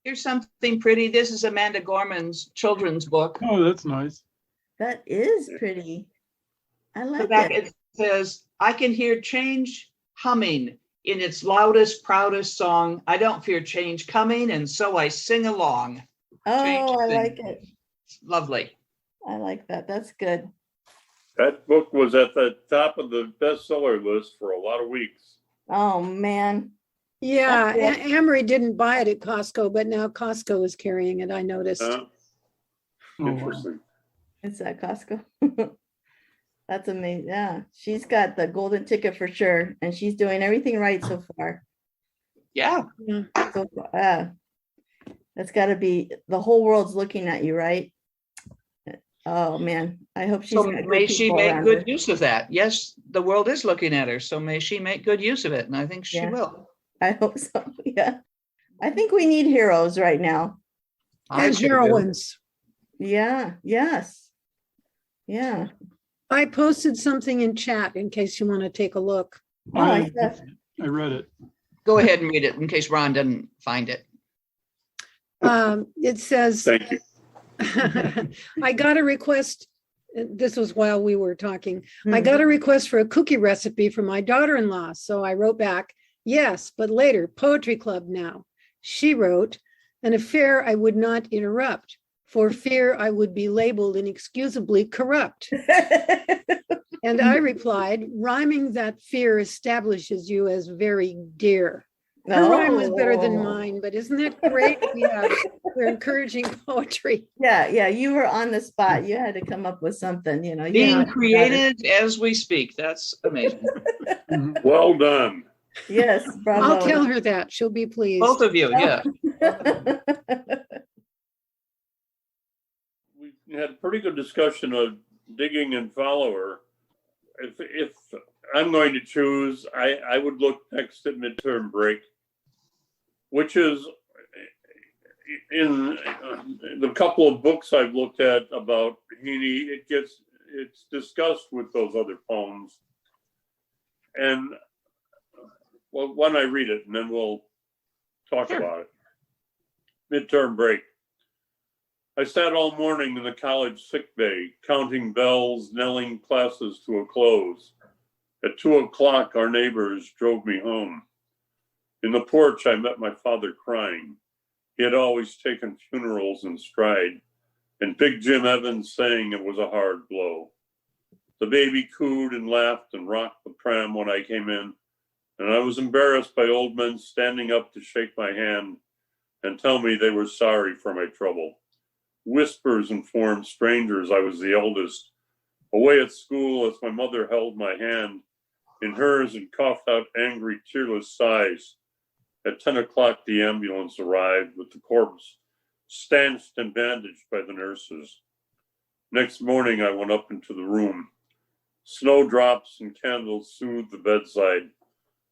Here's something pretty. This is Amanda Gorman's children's book. Oh, that's nice. That is pretty. I The like back, it. it says, I can hear change humming in its loudest, proudest song. I don't fear change coming, and so I sing along. Oh, I Change like thing. it. It's lovely. I like that. That's good. That book was at the top of the bestseller list for a lot of weeks. Oh, man. Yeah, That's it. Amory didn't buy it at Costco, but now Costco is carrying it, I noticed. Oh, wow. Interesting. It's at Costco. That's amazing. Yeah, she's got the golden ticket for sure, and she's doing everything right so far. Yeah. Yeah. So far, that's got to be, the whole world's looking at you, right? Oh man, I hope she's So got good may she people make around good her. use of that. Yes, the world is looking at her, so may she make good use of it, and I think she Yeah. will. I hope so. Yeah, I think we need heroes right now. I And sure do. heroines. Yeah. Yes. Yeah. I posted something in chat in case you want to take a look. Oh, I I said- read it. Go ahead and read it in case Ron didn't find it. It says, Thank you. I got a request. This was while we were talking. I Mhm. got a request for a cookie recipe from my daughter-in-law. So I wrote back, yes, but later, poetry club now. She wrote, an affair I would not interrupt for fear I would be labeled inexcusably corrupt. And I replied, rhyming that fear establishes you as very dear. Her rhyme was better than Oh. mine, but isn't that great? We're encouraging poetry. Yeah, you were on the spot. You had to come up with something, you know. Being Yeah. created as we speak. That's amazing. Mhm. Well done. Yes, bravo. I'll tell her that. She'll be pleased. Both of you, yeah. We had a pretty good discussion of digging and follower. If I'm going to choose, I would look next at Midterm Break, which is in the couple of books I've looked at about Heaney, it's discussed with those other poems. And well, why don't I read it and then we'll talk Sure. about it. Midterm Break. I sat all morning in the college sick bay, counting bells, knelling classes to a close. At 2:00, our neighbors drove me home. In the porch, I met my father crying. He had always taken funerals in stride, and Big Jim Evans saying it was a hard blow. The baby cooed and laughed and rocked the pram when I came in, and I was embarrassed by old men standing up to shake my hand and tell me they were sorry for my trouble. Whispers informed strangers I was the eldest. Away at school, as my mother held my hand in hers and coughed out angry, tearless sighs. At 10:00, the ambulance arrived with the corpse stanched and bandaged by the nurses. Next morning, I went up into the room. Snowdrops and candles soothed the bedside.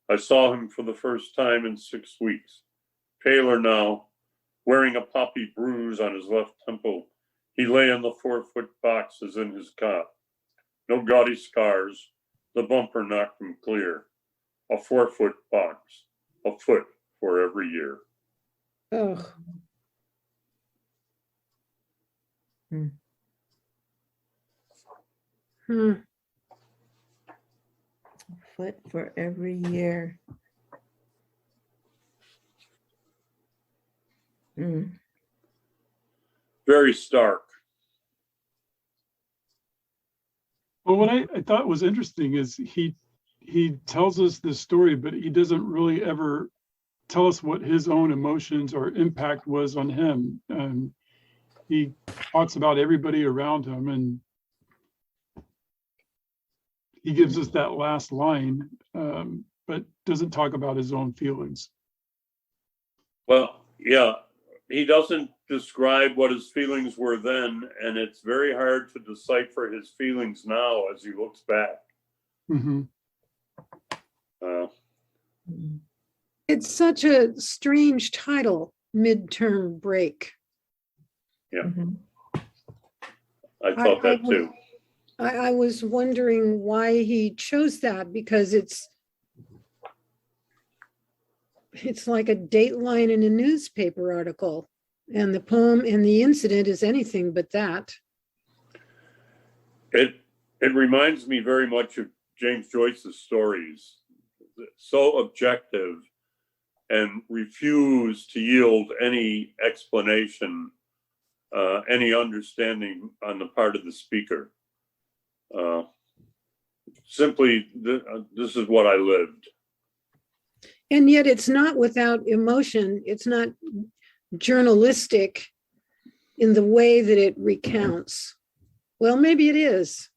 I saw him for the first time in 6 weeks. Paler now, wearing a poppy bruise on his left temple, he lay in the 4-foot box as in his cot. No gaudy scars, the bumper knocked him clear. A 4-foot box, a foot for every year. Oh, hmm. Foot for every year. Mm. Very stark. Well, what I thought was interesting is he tells us this story, but he doesn't really ever tell us what his own emotions or impact was on him. He talks about everybody around him, and he gives us that last line, but doesn't talk about his own feelings. Well, yeah, he doesn't describe what his feelings were then, and it's very hard to decipher his feelings now as he looks back. Mm-hmm. It's such a strange title, Midterm Break. Yeah, Mhm. I thought that too. I was wondering why he chose that, because it's it's like a dateline in a newspaper article. And the poem and the incident is anything but that. It reminds me very much of James Joyce's stories, so objective and refuse to yield any explanation, any understanding on the part of the speaker. Simply, this is what I lived. And yet it's not without emotion. It's not journalistic in the way that it recounts. Well, maybe it is.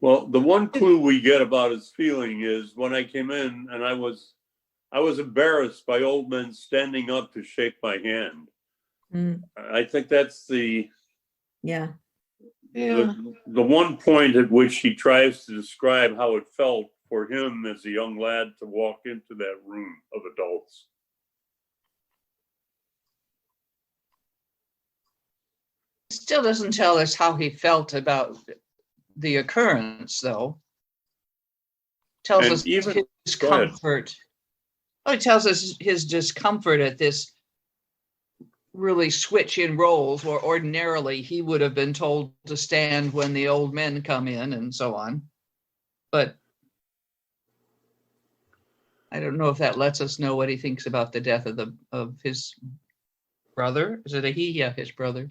Well, the one clue we get about his feeling is when I came in and I was embarrassed by old men standing up to shake my hand. Mm, I think that's the yeah. the one point at which he tries to describe how it felt for him as a young lad to walk into that room of adults. Still doesn't tell us how he felt about the occurrence, though. Tells And us even- his go ahead. discomfort. Oh, it tells us his discomfort at this really switch in roles, where ordinarily he would have been told to stand when the old men come in and so on. But I don't know if that lets us know what he thinks about the death of his brother. Is it a he? Yeah, his brother.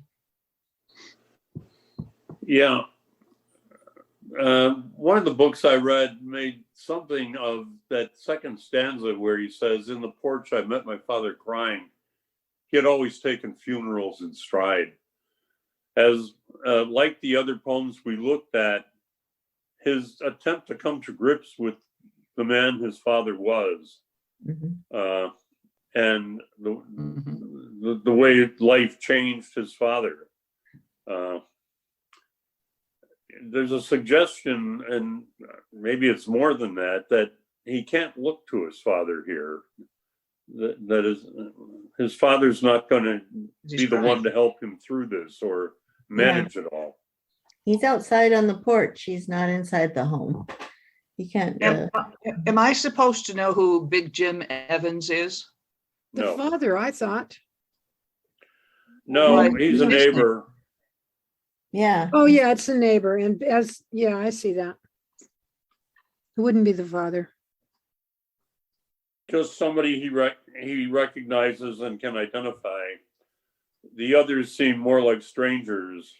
Yeah. One of the books I read made something of that second stanza where he says, "In the porch, I met my father crying. He had always taken funerals in stride." As like the other poems we looked at, his attempt to come to grips with the man his father was, Mhm. and Mhm. the way life changed his father. There's a suggestion, and maybe it's more than that, that he can't look to his father here. That is, his father's not going to be the one to help him through this or manage it all. He's outside on the porch. He's not inside the home. He can't. Am I supposed to know who Big Jim Evans is? The No. father, I thought. No, Right. he's a neighbor. Yeah. Oh, yeah, it's a neighbor. And yeah, I see that. It wouldn't be the father. Just somebody he recognizes and can identify. The others seem more like strangers.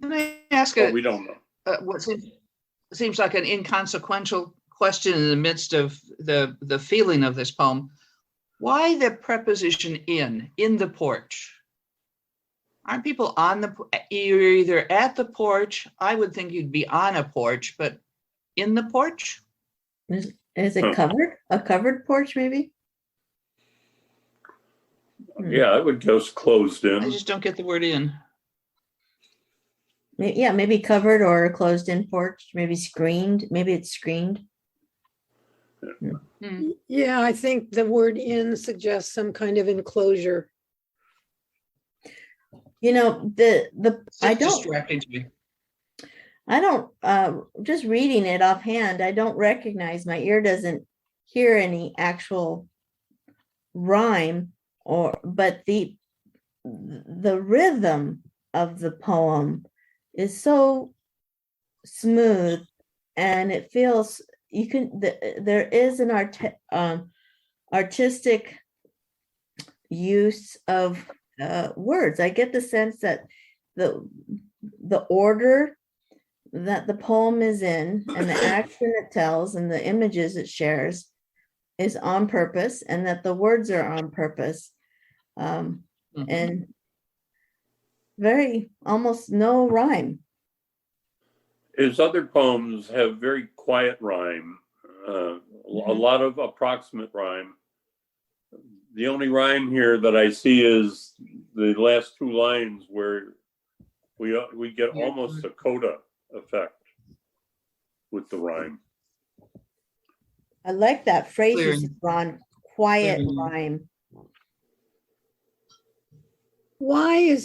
Can I ask But we don't know. what seems like an inconsequential question in the midst of the feeling of this poem? Why the preposition in the porch? Aren't people you're either at the porch? I would think you'd be on a porch, but in the porch? Is it covered? A covered porch, maybe? Yeah, I would guess closed I in. just don't get the word in. Yeah, maybe covered or a closed in porch, maybe screened. Maybe it's screened. Hmm. Yeah, I think the word in suggests some kind of enclosure. You know, I It's don't distracting to me. just reading it offhand, I don't recognize, my ear doesn't hear any actual rhyme but the rhythm of the poem is so smooth, and it feels there is an artistic use of words. I get the sense that the order that the poem is in and the action it tells and the images it shares is on purpose, and that the words are on purpose, and very almost no rhyme. His other poems have very quiet rhyme, a lot of approximate rhyme. The only rhyme here that I see is the last two lines where we get almost a coda effect with the rhyme. I like that phrase, Clearing. you said, Ron, quiet Clearing. rhyme. Why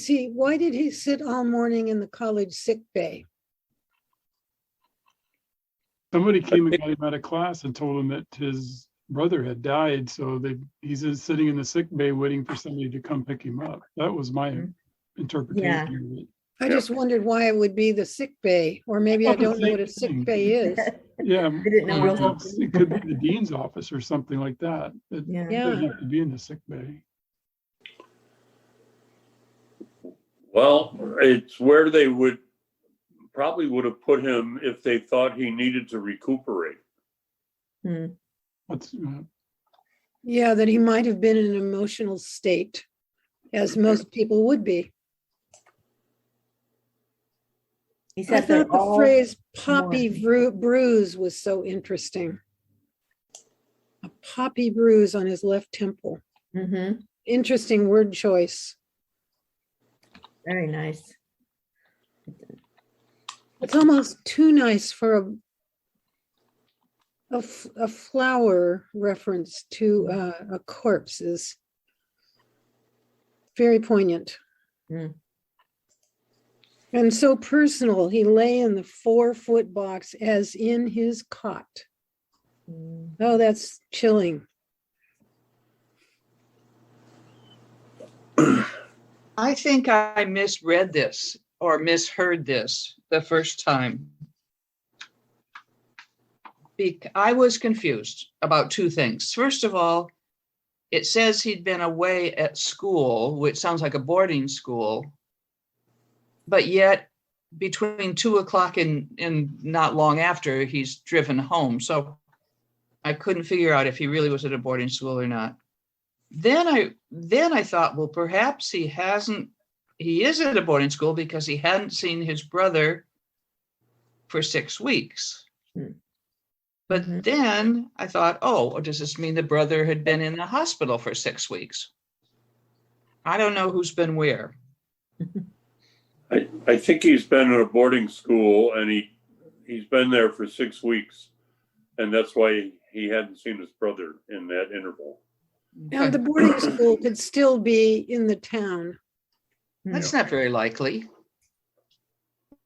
did he sit all morning in the college sick bay? Somebody came and got him out of class and told him that his brother had died, so he's just sitting in the sick bay waiting for somebody to come pick him up. That was my interpretation of it. I just wondered why it would be the sick bay, or maybe I don't know what a sick bay is. Yeah, I didn't know what well, it was. it could be the dean's office or something like that. Yeah. They'd have to be in the sick bay. Well, it's where they would have put him if they thought he needed to recuperate. What's Yeah, that he might have been in an emotional state, as most people would be. He I said thought that the all phrase poppy bruise was so interesting. A poppy bruise on his left temple. Mhm. Interesting word choice. Very nice. It's almost too nice for a flower reference to a corpse is very poignant. Mm. And so personal. He lay in the 4-foot box as in his cot. Oh, that's chilling. I think I misread this or misheard this the first time. I was confused about two things. First of all, it says he'd been away at school, which sounds like a boarding school, but yet between 2:00 and not long after, he's driven home. So I couldn't figure out if he really was at a boarding school or not. Then I thought, well, perhaps he is at a boarding school because he hadn't seen his brother for 6 weeks. But then I thought, oh, does this mean the brother had been in the hospital for 6 weeks? I don't know who's been where. I think he's been in a boarding school and he's been there for 6 weeks. And that's why he hadn't seen his brother in that interval. And the boarding school could still be in the town. That's not very likely.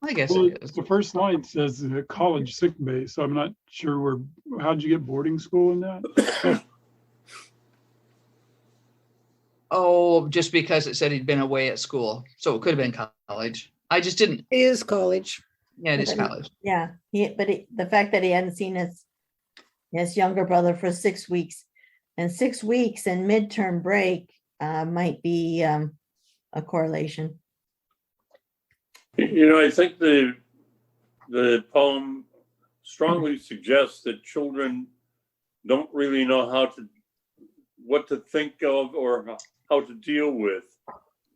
I guess Well, it is. the first line says college sick bay, so I'm not sure how'd you get boarding school in that? Oh, just because it said he'd been away at school. So it could have been college. I just didn't. It is college. Yeah, it is college. Yeah, the fact that he hadn't seen his younger brother for 6 weeks, and 6 weeks and midterm break might be a correlation. You know, I think the poem strongly suggests that children don't really know what to think of or how to deal with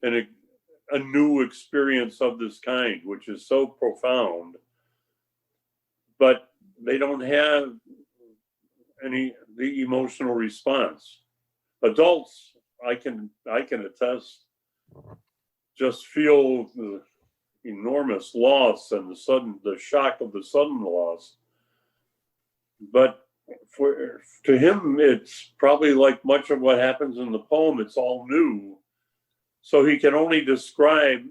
a new experience of this kind, which is so profound, but they don't have the emotional response. Adults, I can attest, just feel the enormous loss and the shock of the sudden loss. But to him, it's probably like much of what happens in the poem, it's all new. So he can only describe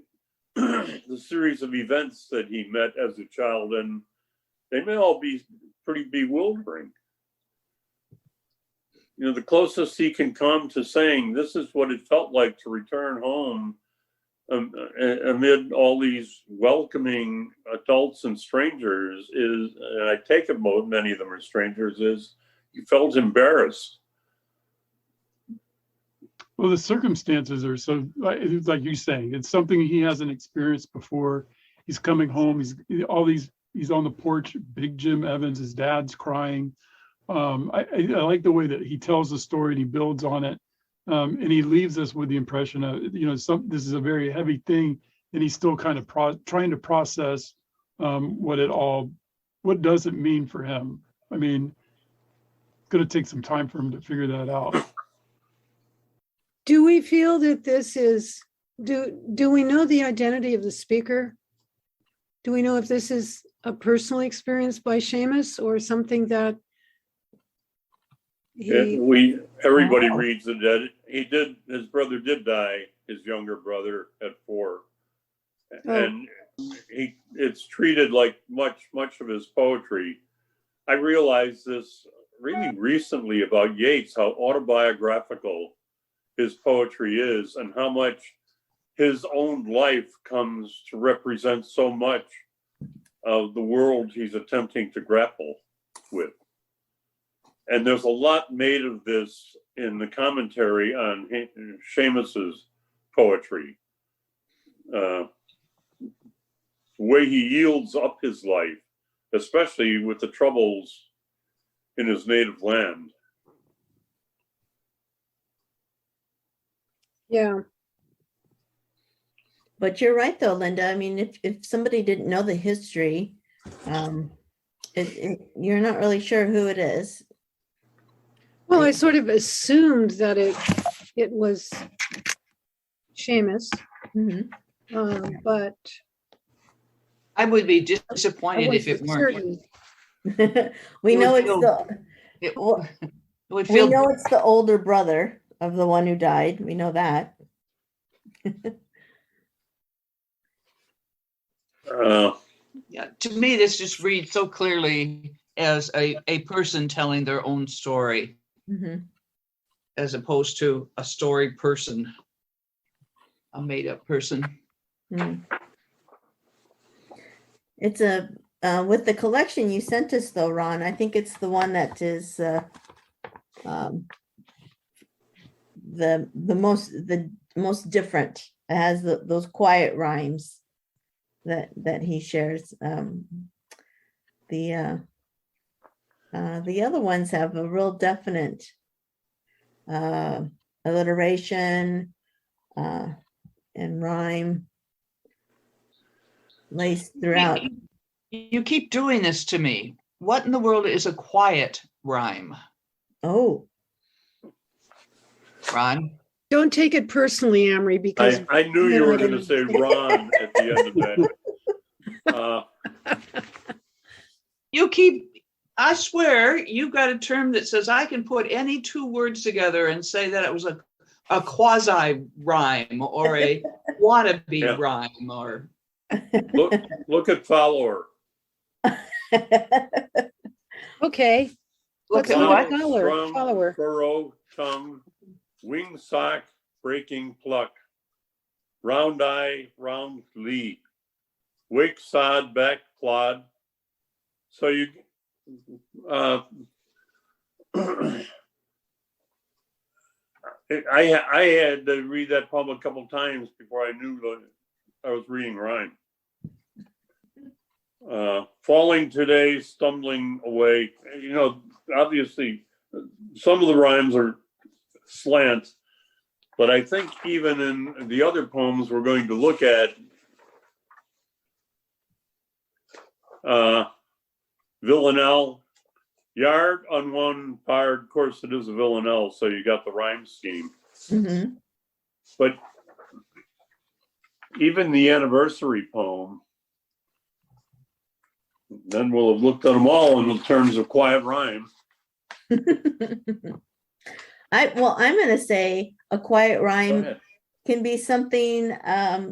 the series of events that he met as a child, and they may all be pretty bewildering. You know, the closest he can come to saying this is what it felt like to return home amid all these welcoming adults and strangers is, and I take it many of them are strangers, is he felt embarrassed. Well, the circumstances are so, like you're saying, it's something he hasn't experienced before. He's coming home. He's on the porch. Big Jim Evans, his dad's crying. I like the way that he tells the story and he builds on it. And he leaves us with the impression of, this is a very heavy thing, and he's still kind of trying to process what does it mean for him? I mean, it's going to take some time for him to figure that out. Do we feel that this is, do we know the identity of the speaker? Do we know if this is a personal experience by Seamus or something that everybody reads that his brother did die, his younger brother at 4. And it's treated like much of his poetry I realized this really recently about Yeats, how autobiographical his poetry is and how much his own life comes to represent so much of the world he's attempting to grapple with. And there's a lot made of this in the commentary on Seamus's poetry. The way he yields up his life, especially with the troubles in his native land. Yeah. But you're right, though, Linda. I mean, if somebody didn't know the history, you're not really sure who it is. Well, I sort of assumed that it was Seamus, but I would be I disappointed if it wasn't weren't. certain. We It know would it's feel- the It well, would we feel know it's the older brother of the one who died. We know that. Yeah, to me, this just reads so clearly as a person telling their own story, as opposed to a story person, a made-up person. It's a with the collection you sent us, though, Ron. I think it's the one that is the most different. It has those quiet rhymes that he shares. The other ones have a real definite alliteration and rhyme laced throughout. You keep doing this to me. What in the world is a quiet rhyme? Oh, Ron? Don't take it personally, Amory, because I knew you were going to say Ron at the end of that. You keep, I swear, you've got a term that says I can put any two words together and say that it was a quasi rhyme or a wannabe rhyme or. Look at follower. okay. Look Let's at look what? at follower. Furrow, tongue, wing sock, breaking pluck, round eye, round lee, wake sod, back clod. So you, I had to read that poem a couple times before I knew that I was reading rhyme. Falling today, stumbling away. You know, obviously, some of the rhymes are slant, but I think even in the other poems we're going to look at, Villanelle, yard on one part, of course it is a Villanelle, so you got the rhyme scheme. But even the anniversary poem, then we'll have looked at them all in terms of quiet rhyme. I'm going to say a quiet rhyme can be something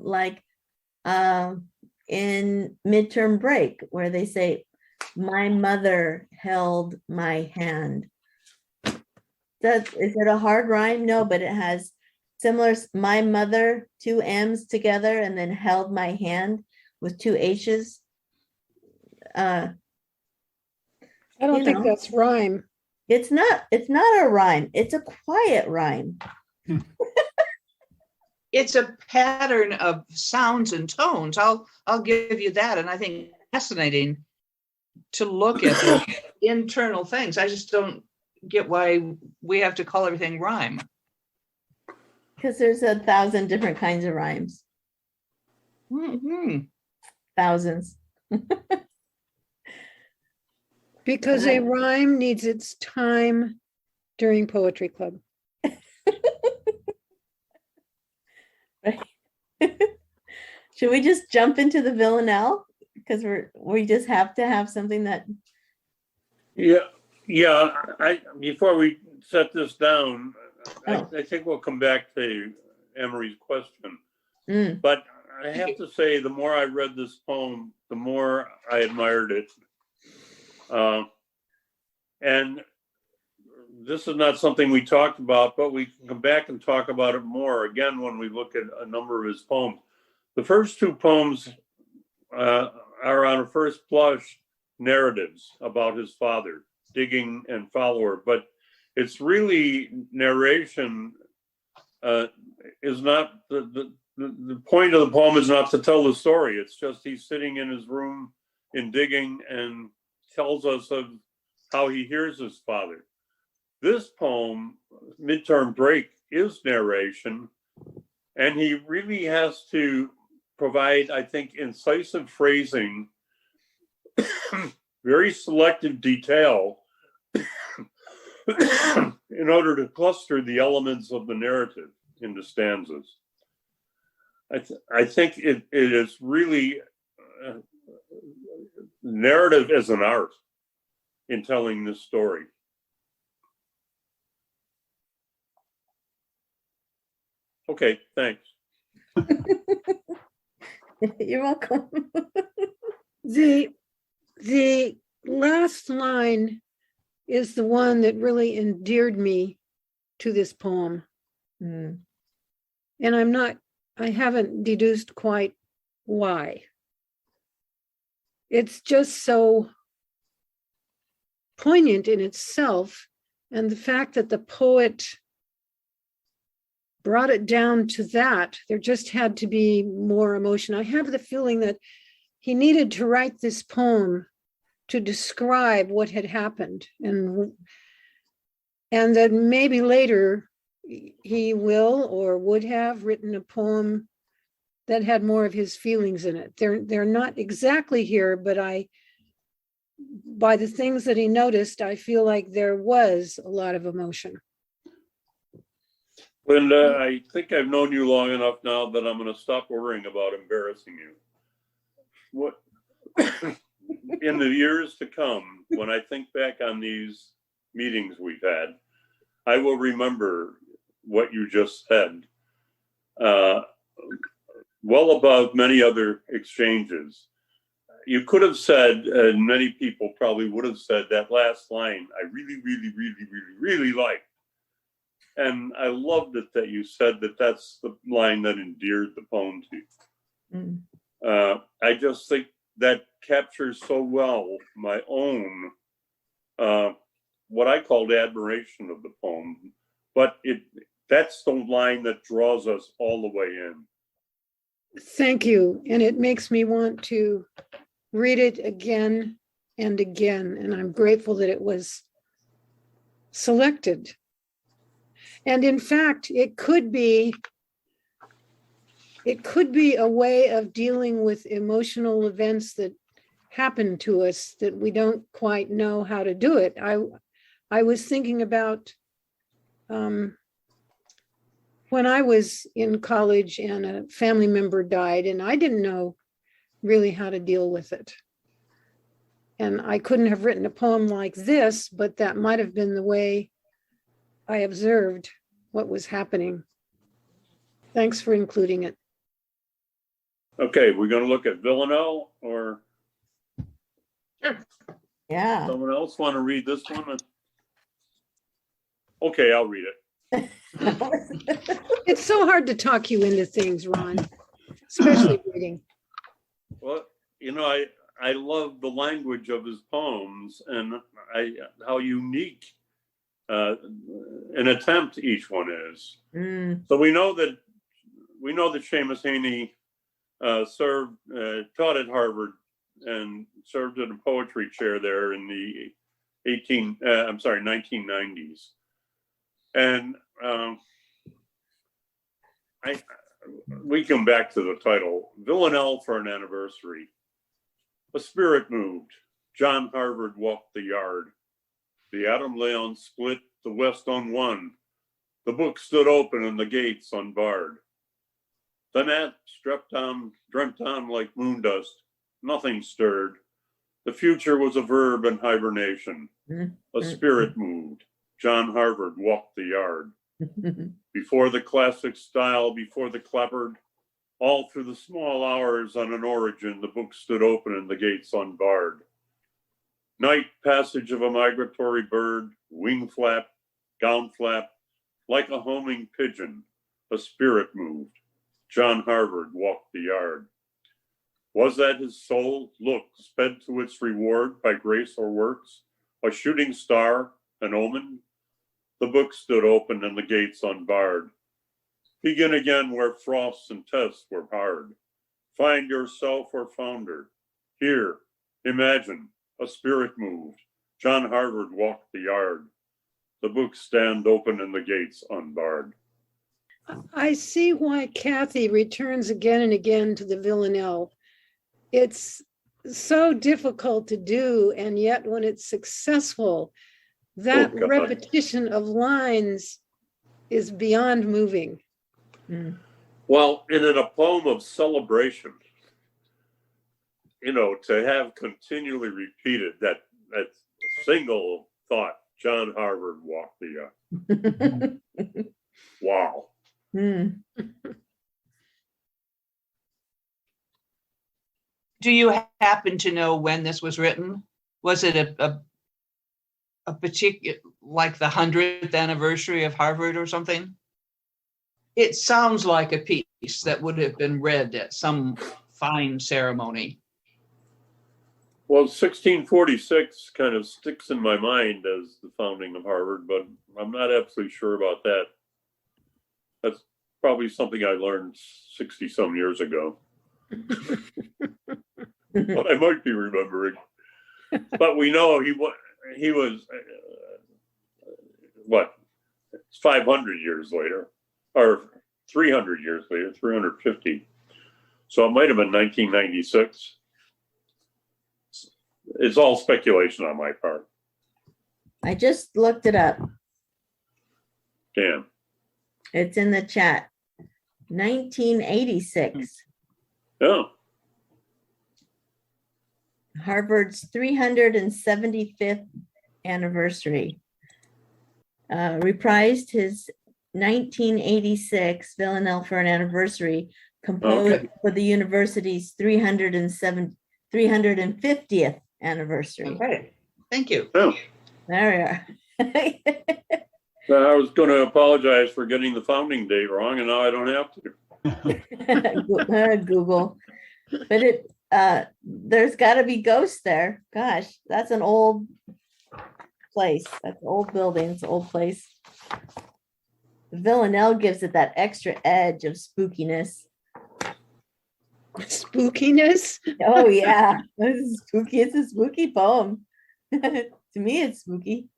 like in Midterm Break, where they say, "My mother held my hand." Is it a hard rhyme? No, but it has similar. My mother, two M's together, and then held my hand with two H's. I don't think that's rhyme. It's not a rhyme. It's a quiet rhyme. It's a pattern of sounds and tones. I'll give you that. And I think it's fascinating to look at the internal things. I just don't get why we have to call everything rhyme. Because there's 1,000 different kinds of rhymes. Thousands. Because a rhyme needs its time during poetry club. Should we just jump into the Villanelle? Because we just have to have something that. Yeah. Before we set this down, I think we'll come back to Amory's question. But I have to say, the more I read this poem, the more I admired it. And this is not something we talked about, but we can come back and talk about it more again when we look at a number of his poems. The first two poems are on a first blush narratives about his father, Digging and Follower, but it's really narration is not the point of the poem is not to tell the story. It's just he's sitting in his room in Digging and tells us of how he hears his father. This poem, Midterm Break, is narration, and he really has to provide, I think, incisive phrasing, very selective detail in order to cluster the elements of the narrative into stanzas. I think it is really narrative as an art in telling this story. Okay, thanks. You're welcome. The last line is the one that really endeared me to this poem. Mm. And I haven't deduced quite why. It's just so poignant in itself. And the fact that the poet brought it down to that, there just had to be more emotion. I have the feeling that he needed to write this poem to describe what had happened, and that maybe later he will or would have written a poem that had more of his feelings in it. They're not exactly here, but by the things that he noticed, I feel like there was a lot of emotion. Linda, I think I've known you long enough now that I'm going to stop worrying about embarrassing you. What in the years to come, when I think back on these meetings we've had, I will remember what you just said, well above many other exchanges. You could have said, and many people probably would have said, that last line, I really, really, really, really, really liked. And I loved it that you said that that's the line that endeared the poem to you. Mm. I just think that captures so well my own, what I called admiration of the poem. But that's the line that draws us all the way in. Thank you. And it makes me want to read it again and again. And I'm grateful that it was selected. And in fact, it could be a way of dealing with emotional events that happen to us that we don't quite know how to do it. I was thinking about when I was in college and a family member died, and I didn't know really how to deal with it. And I couldn't have written a poem like this, but that might have been the way I observed what was happening. Thanks for including it. Okay, we're going to look at Villanelle, or Yeah. someone else want to read this one? Okay, I'll read it. It's so hard to talk you into things, Ron, especially reading. Well, you know, I love the language of his poems and how unique an attempt each one is. Mm. So we know that Seamus Heaney taught at Harvard and served in a poetry chair there in the 1990s. And we come back to the title, Villanelle for an Anniversary. A spirit moved. John Harvard walked the yard. The atom lay on split, the west on one. The book stood open and the gates unbarred. The gnat dreamt on like moon dust. Nothing stirred. The future was a verb in hibernation. A spirit moved. John Harvard walked the yard. Before the classic style, before the clapboard, all through the small hours on an origin, the book stood open and the gates unbarred. Night passage of a migratory bird, wing flap, gown flap, like a homing pigeon, a spirit moved. John Harvard walked the yard. Was that his soul? Look, sped to its reward by grace or works, a shooting star, an omen? The book stood open and the gates unbarred. Begin again where frosts and tests were hard. Find yourself or founder. Here, imagine, a spirit moved. John Harvard walked the yard. The books stand open and the gates unbarred. I see why Kathy returns again and again to the Villanelle. It's so difficult to do, and yet when it's successful, that Oh, God. repetition of lines is beyond moving. Well, and in a poem of celebration, to have continually repeated that single thought, John Harvard walked the yard. Wow. Do you happen to know when this was written? Was it a particular, like the 100th anniversary of Harvard or something? It sounds like a piece that would have been read at some fine ceremony. Well, 1646 kind of sticks in my mind as the founding of Harvard, but I'm not absolutely sure about that. That's probably something I learned 60 some years ago. But I might be remembering. But we know he was what? It's 500 years later, or 300 years later, 350. So it might have been 1996. It's all speculation on my part. I just looked it up. Damn. It's in the chat. 1986. Oh. Harvard's 375th anniversary. Reprised his 1986 Villanelle for an anniversary, composed for the university's 350th anniversary. Okay, thank you. Oh. There we are. I was going to apologize for getting the founding date wrong, and now I don't have to. Google. But there's got to be ghosts there. Gosh, that's an old place. That's an old building. It's an old place. Villanelle gives it that extra edge of spookiness. Spookiness? Oh yeah, this is spooky. It's a spooky poem. To me, it's spooky.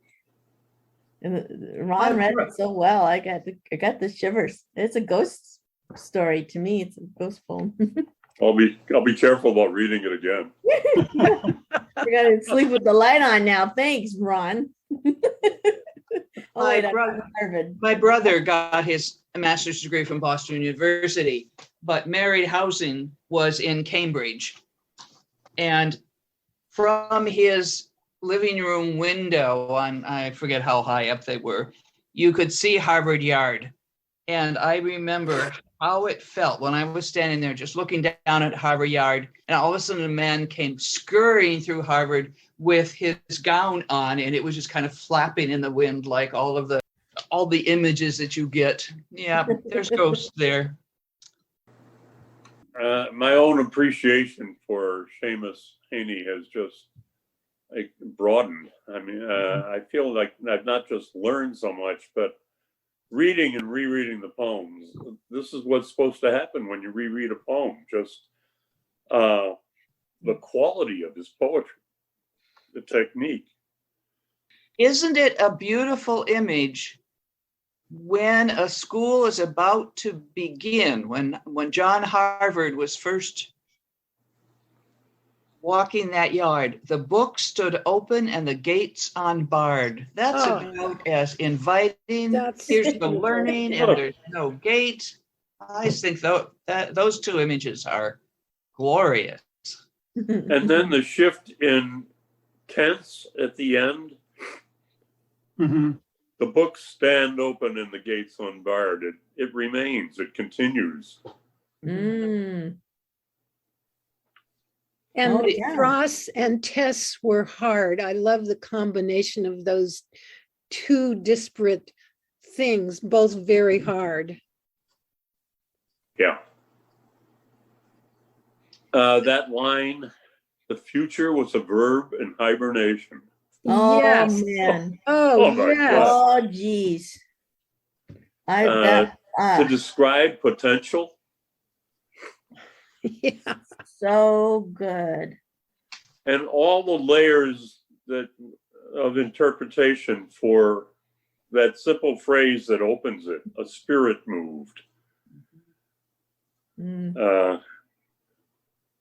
And Ron read it so well. I got the shivers. It's a ghost story to me. It's a ghost poem. I'll be careful about reading it again. I gotta sleep with the light on now. Thanks, Ron. My brother got his master's degree from Boston University, but married housing was in Cambridge. And from his living room window I forget how high up they were, you could see Harvard Yard. And I remember how it felt when I was standing there just looking down at Harvard Yard, and all of a sudden a man came scurrying through Harvard with his gown on, and it was just kind of flapping in the wind like all the images that you get. Yeah, there's ghosts there. My own appreciation for Seamus Heaney has just broadened. I mean, I feel like I've not just learned so much, but reading and rereading the poems, this is what's supposed to happen when you reread a poem. Just the quality of his poetry, the technique. Isn't it a beautiful image when a school is about to begin, when John Harvard was first walking that yard, the book stood open and the gates unbarred. That's about as inviting. Here's the learning, and there's no gate. I think those two images are glorious. And then the shift in tense at the end. Mm-hmm. The books stand open and the gates unbarred. It remains. It continues. And Oh, yeah. Frost and Tess were hard. I love the combination of those two disparate things, both very hard. Yeah. That line, the future was a verb in hibernation. Oh, Yes. man. Oh, Oh, my yes. God. Oh, geez. To describe potential. Yeah. So good. And all the layers of interpretation for that simple phrase that opens it, a spirit moved. Mm.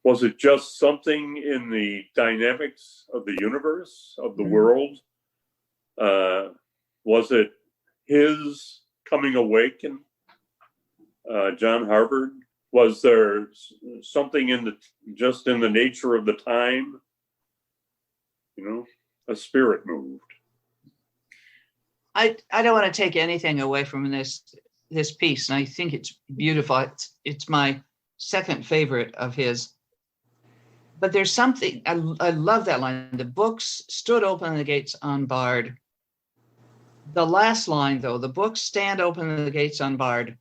Was it just something in the dynamics of the universe, of the Mhm. world? Was it his coming awaken? John Harvard? Was there something in the nature of the time? A spirit moved. I don't want to take anything away from this piece, and I think it's beautiful. It's my second favorite of his. But there's something, I love that line. The books stood open, the gates unbarred. The last line, though, the books stand open, the gates unbarred,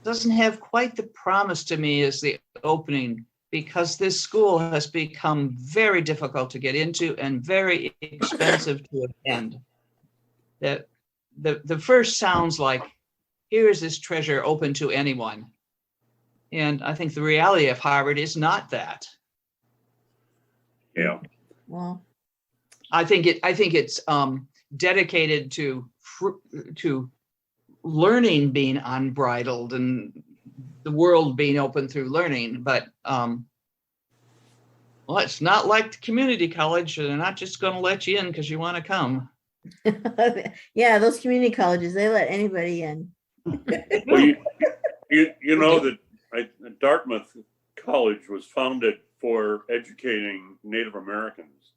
doesn't have quite the promise to me as the opening, because this school has become very difficult to get into and very expensive to attend. The first sounds like, here is this treasure open to anyone. And I think the reality of Harvard is not that. Yeah. Well, I think it's dedicated to learning being unbridled and the world being open through learning. But well, it's not like the community college. They're not just going to let you in because you want to come. yeah, those community colleges, they let anybody in. Well, you know that Dartmouth College was founded for educating Native Americans.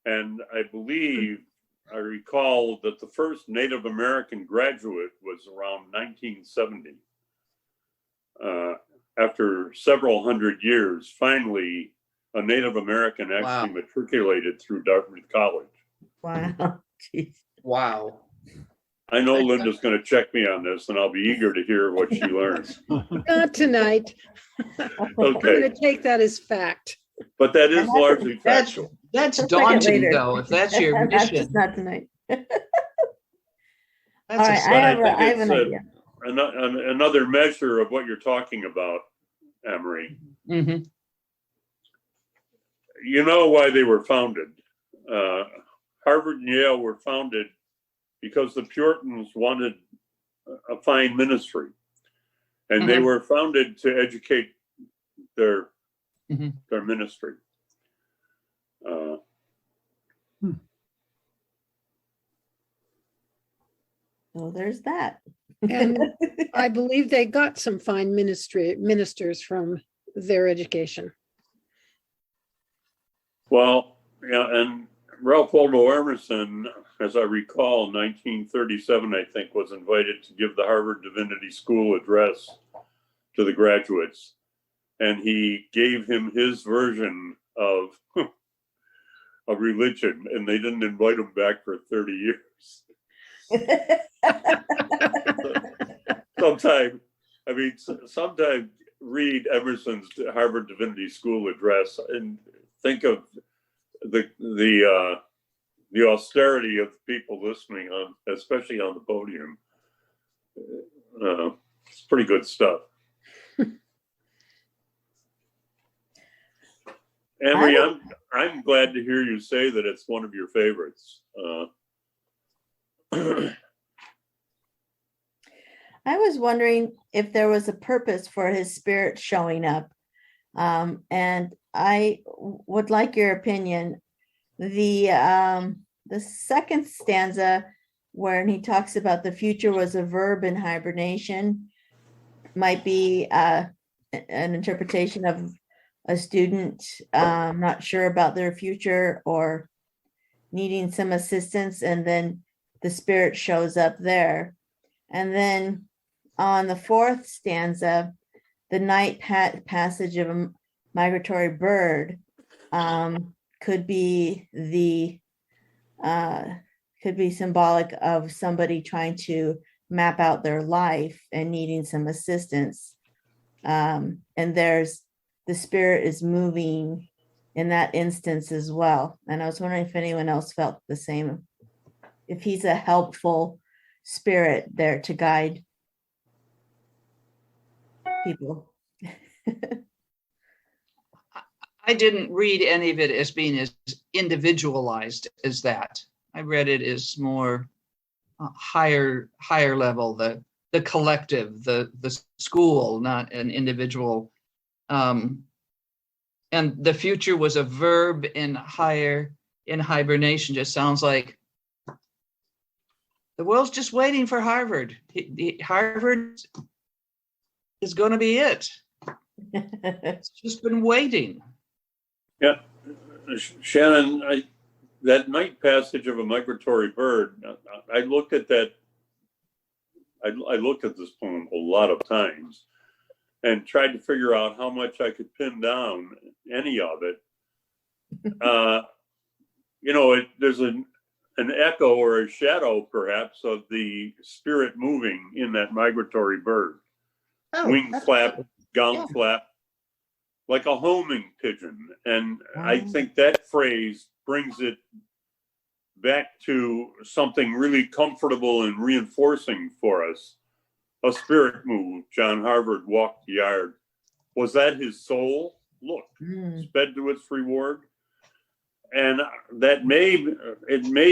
And I believe, I recall that the first Native American graduate was around 1970. After several hundred years, finally, a Native American actually matriculated through Dartmouth College. Wow. Jeez. Wow. I know Linda's going to check me on this, and I'll be eager to hear what she learns. Not tonight. I'm going Okay, to take that as fact. but that is largely factual. That's Let's take it daunting, later. though, if that's your That's mission. just not tonight. That's All right, a- I But I have think an it's idea. another measure of what you're talking about, Amory. Mhm. You know why they were founded. Harvard and Yale were founded because the Puritans wanted a fine ministry. And they Mhm. were founded to educate their Mhm. ministry. So there's that. And I believe they got some fine ministers from their education. Well, yeah, and Ralph Waldo Emerson, as I recall, 1937, I think, was invited to give the Harvard Divinity School address to the graduates. And he gave him his version of religion, and they didn't invite him back for 30 years. Sometime read Emerson's Harvard Divinity School address and think of the austerity of the people listening on, especially on the podium. It's pretty good stuff. Amory, I'm glad to hear you say that it's one of your favorites. I was wondering if there was a purpose for his spirit showing up. And I would like your opinion. The second stanza, where he talks about the future was a verb in hibernation, might be an interpretation of a student not sure about their future or needing some assistance, and then the spirit shows up there. And then on the fourth stanza, the night passage of migratory bird could be symbolic of somebody trying to map out their life and needing some assistance. And there's the spirit is moving in that instance as well. And I was wondering if anyone else felt the same, if he's a helpful spirit there to guide people. I didn't read any of it as being as individualized as that. I read it as more higher level, the collective, the school, not an individual. And the future was a verb in hibernation. Just sounds like the world's just waiting for Harvard. Harvard is going to be it. It's just been waiting. Yeah, Shannon, that night passage of a migratory bird, I looked at that. I looked at this poem a lot of times and tried to figure out how much I could pin down any of it. There's an echo or a shadow, perhaps, of the spirit moving in that migratory bird. Wing flap, gown flap, like a homing pigeon. And I think that phrase brings it back to something really comfortable and reinforcing for us. A spirit moved. John Harvard walked the yard. Was that his soul? Look, sped to its reward. And that may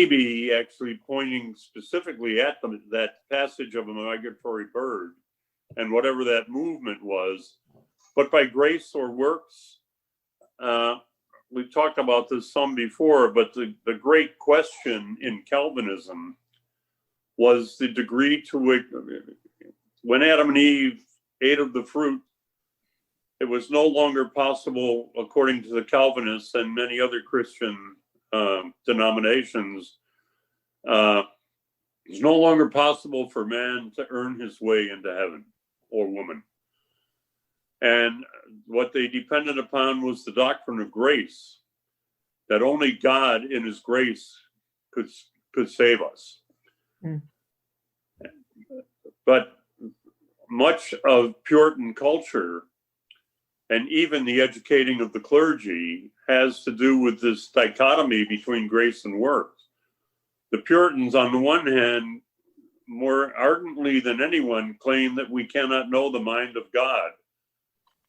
be actually pointing specifically at that passage of a migratory bird and whatever that movement was. But by grace or works, we've talked about this some before, but the great question in Calvinism was the degree to which, when Adam and Eve ate of the fruit, it was no longer possible, according to the Calvinists and many other Christian denominations, it's no longer possible for man to earn his way into heaven, or woman. And what they depended upon was the doctrine of grace, that only God in his grace could save us. But much of Puritan culture, and even the educating of the clergy, has to do with this dichotomy between grace and works. The Puritans, on the one hand, more ardently than anyone, claim that we cannot know the mind of God.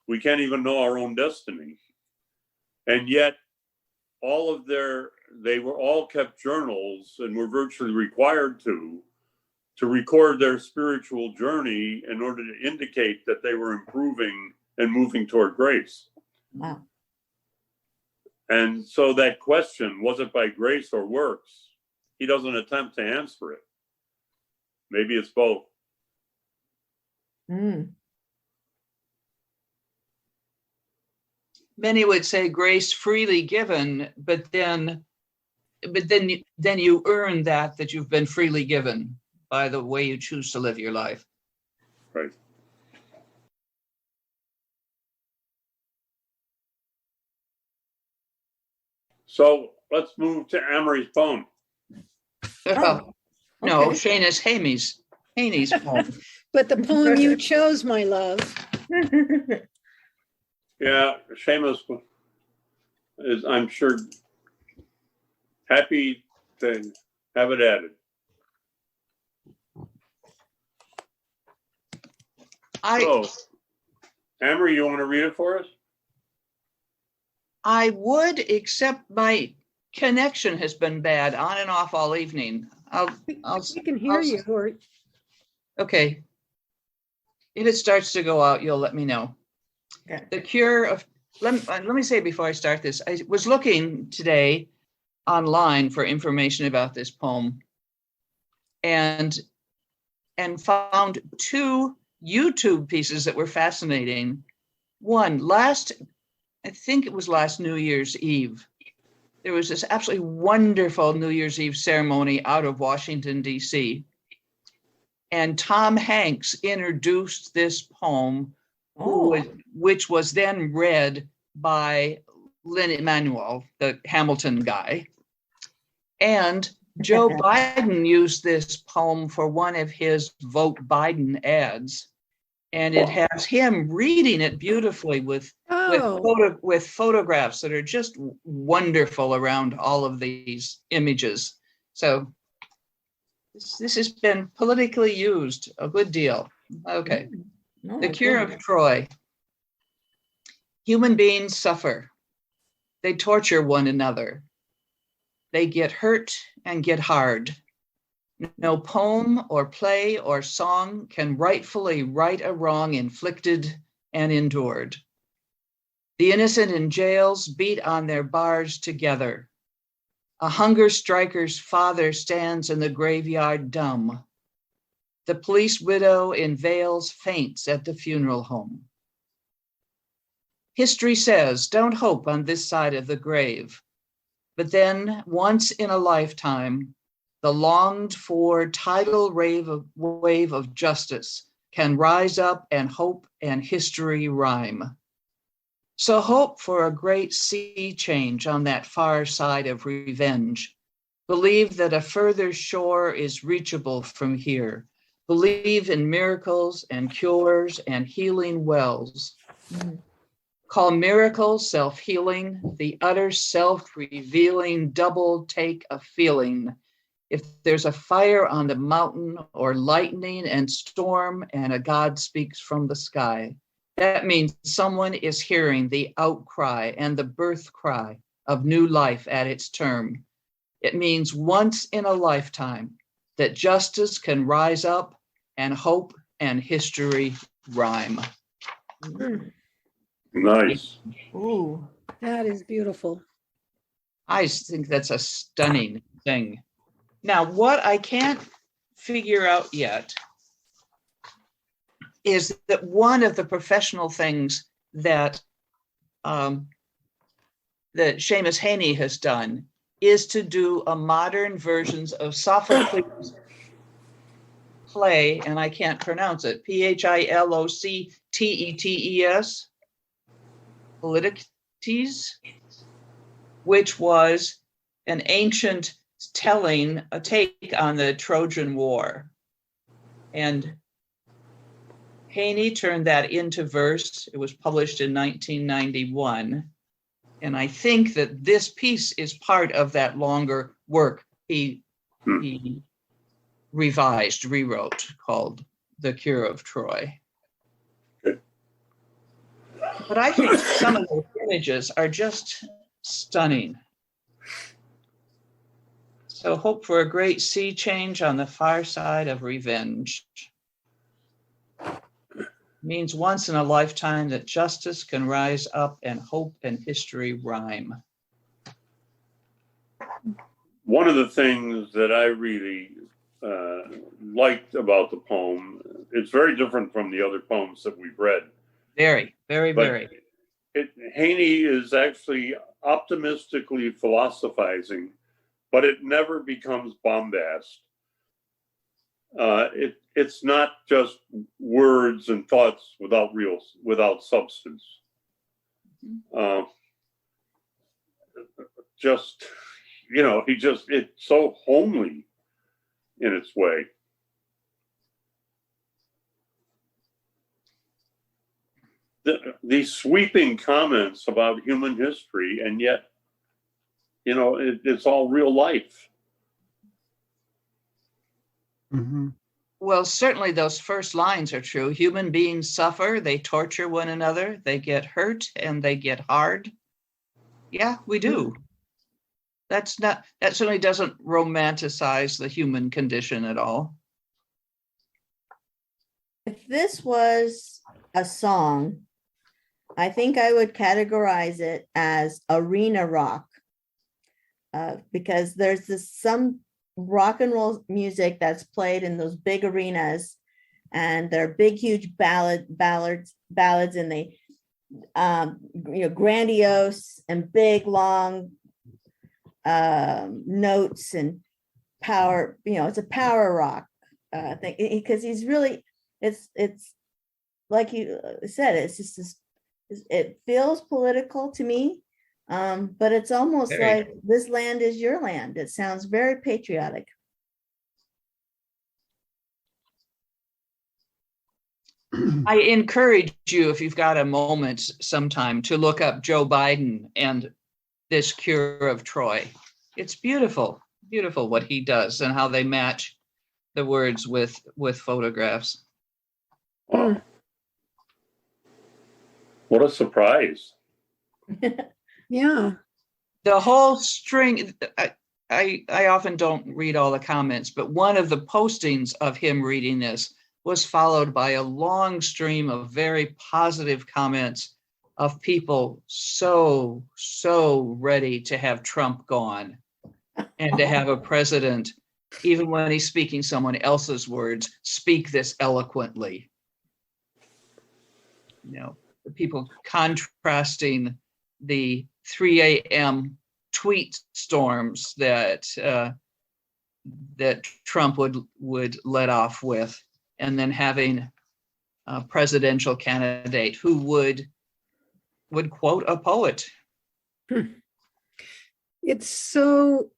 We can't even know our own destiny. And yet, they were all kept journals and were virtually required to record their spiritual journey in order to indicate that they were improving and moving toward grace. Wow. And so that question, was it by grace or works? He doesn't attempt to answer it. Maybe it's both. Many would say grace freely given, but then you earn that you've been freely given by the way you choose to live your life. Right. So let's move to Amory's poem. No, okay. Seamus Heaney's poem. But the poem you chose, my love. Yeah, Seamus is, I'm sure, happy to have it added. So, Amory, you want to read it for us? I would, except my connection has been bad on and off all evening. We can hear you. Or... Okay. If it starts to go out, you'll let me know. Okay. The cure of, let me say before I start this, I was looking today online for information about this poem and found two YouTube pieces that were fascinating. One, I think it was last New Year's Eve. There was this absolutely wonderful New Year's Eve ceremony out of Washington, D.C. And Tom Hanks introduced this poem, which was then read by Lin-Manuel, the Hamilton guy. And Joe Biden used this poem for one of his Vote Biden ads. And it has him reading it beautifully with photographs that are just wonderful around all of these images. So this has been politically used a good deal. Okay. No, The Cure of Troy. Human beings suffer. They torture one another. They get hurt and get hard. No poem or play or song can rightfully right a wrong inflicted and endured. The innocent in jails beat on their bars together. A hunger striker's father stands in the graveyard dumb. The police widow in veils faints at the funeral home. History says, don't hope on this side of the grave. But then, once in a lifetime, the longed for tidal wave of justice can rise up and hope and history rhyme. So hope for a great sea change on that far side of revenge. Believe that a further shore is reachable from here. Believe in miracles and cures and healing wells. Call miracles self-healing, the utter self-revealing double take of feeling. If there's a fire on the mountain or lightning and storm and a God speaks from the sky, that means someone is hearing the outcry and the birth cry of new life at its term. It means once in a lifetime that justice can rise up and hope and history rhyme. Nice. Ooh. That is beautiful. I think that's a stunning thing. Now, what I can't figure out yet is that one of the professional things that that Seamus Heaney has done is to do a modern versions of Sophocles' play, and I can't pronounce it, Philoctetes, Politices, which was an ancient telling, a take on the Trojan War. And Heaney turned that into verse. It was published in 1991. And I think that this piece is part of that longer work he rewrote, called The Cure of Troy. But I think some of those images are just stunning. So hope for a great sea change on the far side of revenge. Means once in a lifetime that justice can rise up and hope and history rhyme. One of the things that I really liked about the poem, it's very different from the other poems that we've read. Very, very, very. Heaney is actually optimistically philosophizing, but it never becomes bombast. It's not just words and thoughts without substance. It's so homely in its way. These sweeping comments about human history, and yet, it's all real life. Mhm. Well, certainly those first lines are true. Human beings suffer, they torture one another, they get hurt, and they get hard. Yeah, we do. That certainly doesn't romanticize the human condition at all. If this was a song, I think I would categorize it as arena rock, because there's some rock and roll music that's played in those big arenas, and they're big, huge ballads, and they, grandiose and big, long notes and power. It's a power rock thing, because he's really, it's like you said, it's just this It feels political to me, but it's almost Very. like this land is your land. It sounds very patriotic. I encourage you, if you've got a moment sometime, to look up Joe Biden and this cure of Troy. It's beautiful, beautiful what he does and how they match the words with photographs. Wow. What a surprise. Yeah. The whole string, I often don't read all the comments, but one of the postings of him reading this was followed by a long stream of very positive comments of people so ready to have Trump gone and to have a president, even when he's speaking someone else's words, speak this eloquently. You know, the people contrasting the 3 a.m. tweet storms that Trump would let off with, and then having a presidential candidate who would quote a poet. It's so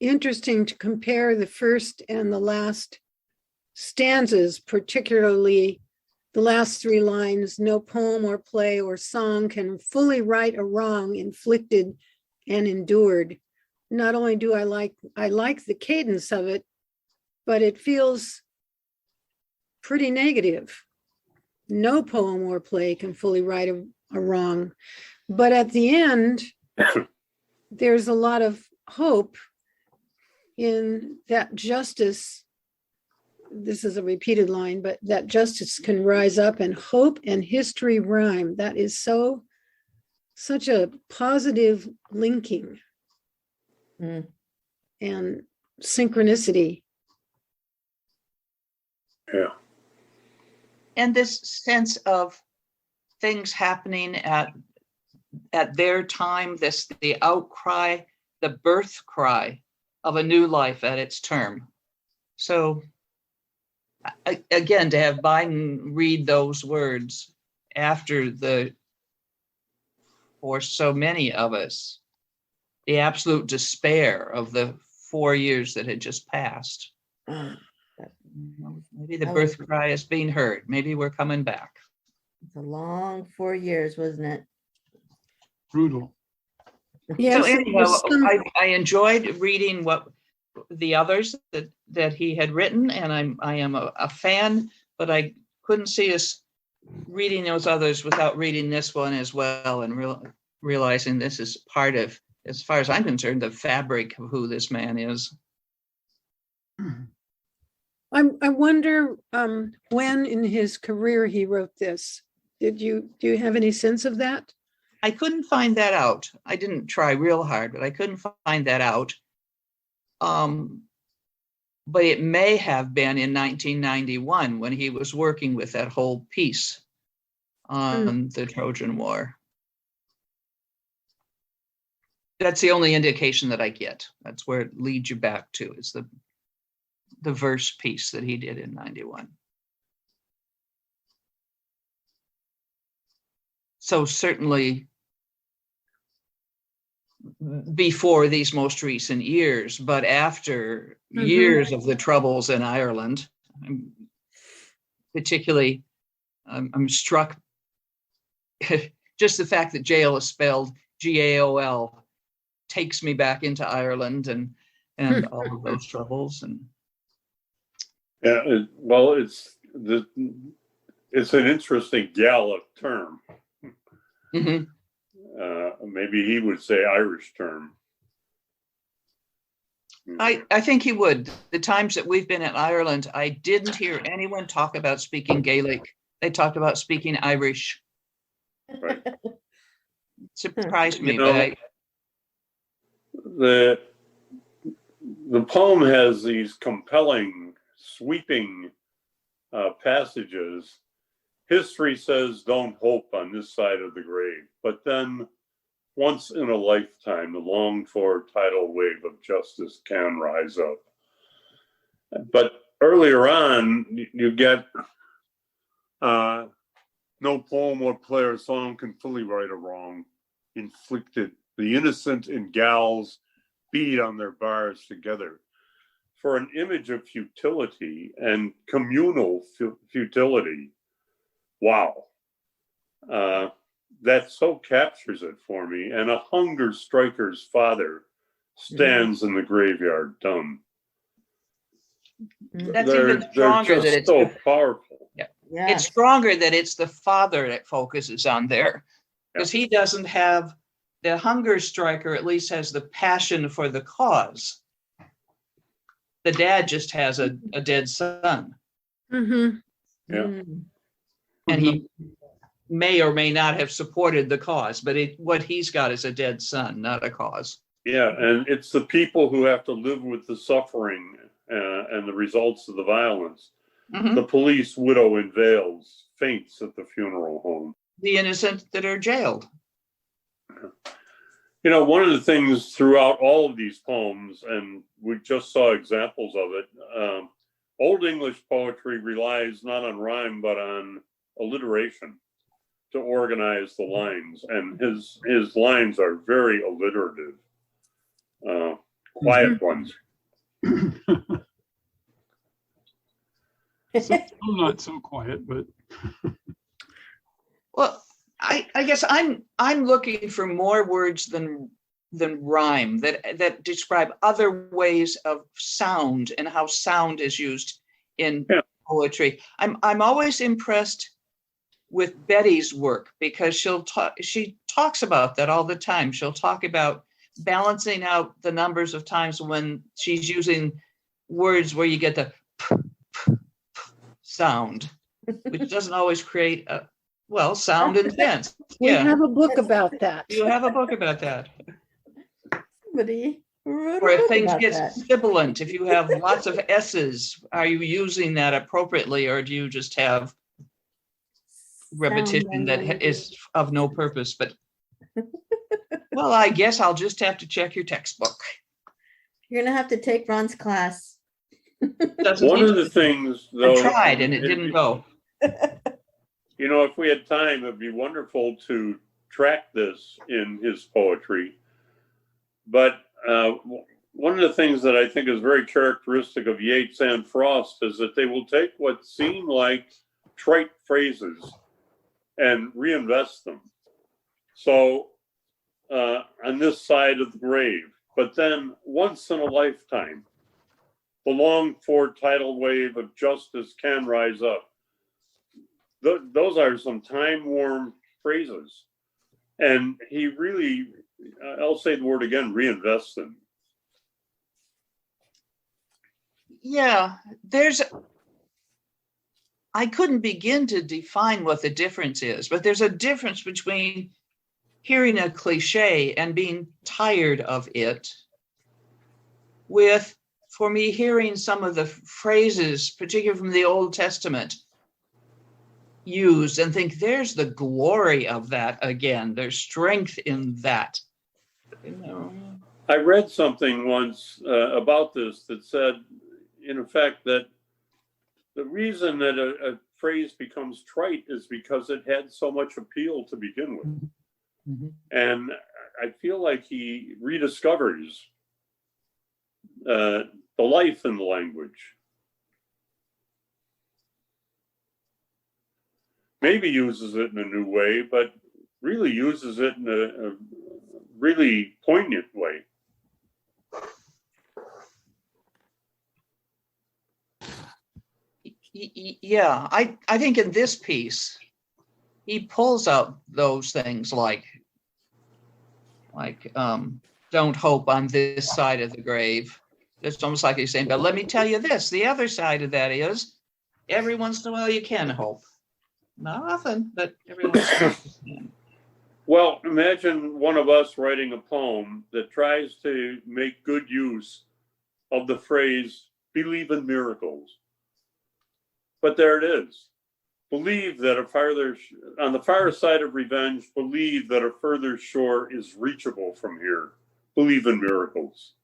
interesting to compare the first and the last stanzas, particularly the last 3 lines. No poem or play or song can fully right a wrong inflicted and endured. Not only do I like the cadence of it, but it feels pretty negative. No poem or play can fully right a wrong. But at the end, there's a lot of hope in that justice. This is a repeated line, but that justice can rise up and hope and history rhyme. That is such a positive linking and synchronicity. Yeah. And this sense of things happening at their time, the outcry, the birth cry of a new life at its term. So again, to have Biden read those words after for so many of us, the absolute despair of the 4 years that had just passed. Maybe the birth cry is being heard. Maybe we're coming back. It's a long 4 years, wasn't it? Brutal. Yes, So anyhow, I enjoyed reading what the others that he had written, and I am a fan, but I couldn't see us reading those others without reading this one as well, and realizing this is part of, as far as I'm concerned, the fabric of who this man is. I wonder when in his career he wrote this. Do you have any sense of that? I couldn't find that out. I didn't try real hard, but I couldn't find that out. But it may have been in 1991 when he was working with that whole piece on the Trojan War. That's the only indication that I get. That's where it leads you back to. It's the verse piece that he did in 91. So certainly before these most recent years, but after years of the troubles in Ireland, particularly, I'm struck, just the fact that jail is spelled GAOL takes me back into Ireland and all of those troubles. And yeah, well, it's an interesting Gallic term. mm-hmm. Maybe he would say Irish term. I think he would. The times that we've been in Ireland, I didn't hear anyone talk about speaking Gaelic. They talked about speaking Irish. Right. Surprised me, the poem has these compelling, sweeping passages. History says, don't hope on this side of the grave. But then, once in a lifetime, the longed-for tidal wave of justice can rise up. But earlier on, you get No poem or play or song can fully right a wrong inflicted. The innocent and gals beat on their bars together for an image of futility and communal futility. Wow. That so captures it for me. And a hunger striker's father stands in the graveyard dumb. That's even stronger just that it's so powerful. Yeah. Yeah. It's stronger that it's the father that focuses on there, because he doesn't have the hunger striker, at least has the passion for the cause. The dad just has a dead son. Mhm. Yeah. And he may or may not have supported the cause, but what he's got is a dead son, not a cause. Yeah, and it's the people who have to live with the suffering and the results of the violence. Mhm. The police widow in veils faints at the funeral home. The innocent that are jailed. You know, one of the things throughout all of these poems, and we just saw examples of it, Old English poetry relies not on rhyme, but on alliteration to organize the lines. And his lines are very alliterative, quiet ones. I'm not so quiet, but Well, I guess I'm looking for more words than rhyme that describe other ways of sound and how sound is used in poetry. I'm always impressed with Betty's work, because she talks about that all the time. She'll talk about balancing out the numbers of times when she's using words where you get the sound, which doesn't always create a sound and sense. We Yeah, have a book about that. you have a book about that. Somebody wrote a Or if book things about get that. sibilant, if you have lots of S's, are you using that appropriately, or do you just have repetition that is of no purpose? But well, I guess I'll just have to check your textbook. You're gonna have to take Ron's class. One of the things, though, I tried and it didn't go. You know, if we had time, it'd be wonderful to track this in his poetry. But one of the things that I think is very characteristic of Yeats and Frost is that they will take what seem like trite phrases and reinvest them. So on this side of the grave, but then once in a lifetime, the longed for tidal wave of justice can rise up. Those are some time-worn phrases. And he really, I'll say the word again, reinvests them. Yeah, I couldn't begin to define what the difference is, but there's a difference between hearing a cliche and being tired of it, with, for me, hearing some of the phrases, particularly from the Old Testament, used and think there's the glory of that again. There's strength in that. You know? I read something once about this that said, in effect, that the reason that a phrase becomes trite is because it had so much appeal to begin with. Mm-hmm. And I feel like he rediscovers the life in the language. Maybe uses it in a new way, but really uses it in a really poignant way. Yeah, I think in this piece, he pulls out those things like don't hope on this side of the grave. It's almost like he's saying, but let me tell you this, the other side of that is every once in a while you can hope. Not often, but every once in a while you can. Well, imagine one of us writing a poem that tries to make good use of the phrase, believe in miracles. But there it is. Believe that on the far side of revenge, believe that a further shore is reachable from here. Believe in miracles.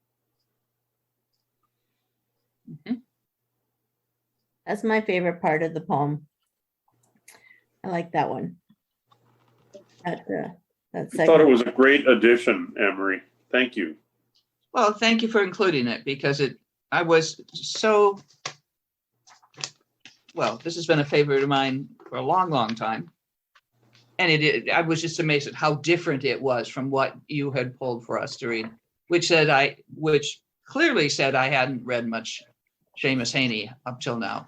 That's my favorite part of the poem. I like that one. That I thought it segment. was a great addition, Amory. Thank you. Well, thank you for including it because I was so, well, this has been a favorite of mine for a long, long time. And I was just amazed at how different it was from what you had pulled for us to read, which clearly said I hadn't read much Seamus Heaney up till now.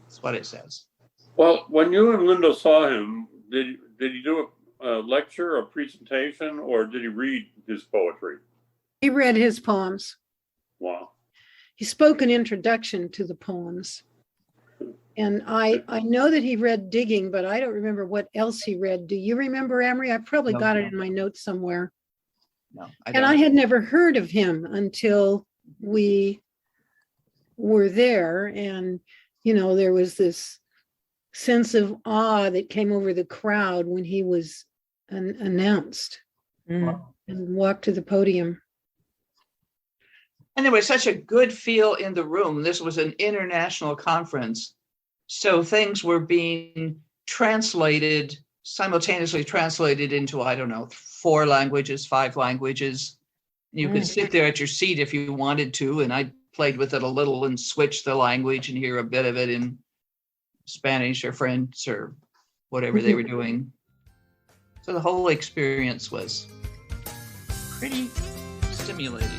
That's what it says. Well, when you and Linda saw him, did he do a lecture, a presentation, or did he read his poetry? He read his poems. Wow. He spoke an introduction to the poems. And I know that he read Digging, but I don't remember what else he read. Do you remember, Amory? I probably got it in my notes somewhere. No, And I had never heard of him until we were there. And, you know, there was this sense of awe that came over the crowd when he was announced and walked to the podium. And there was such a good feel in the room. This was an international conference. So things were being simultaneously translated into, I don't know, 4 languages, 5 languages. You could sit there at your seat if you wanted to. And I played with it a little and switched the language and hear a bit of it in Spanish or French or whatever they were doing. So the whole experience was pretty stimulating.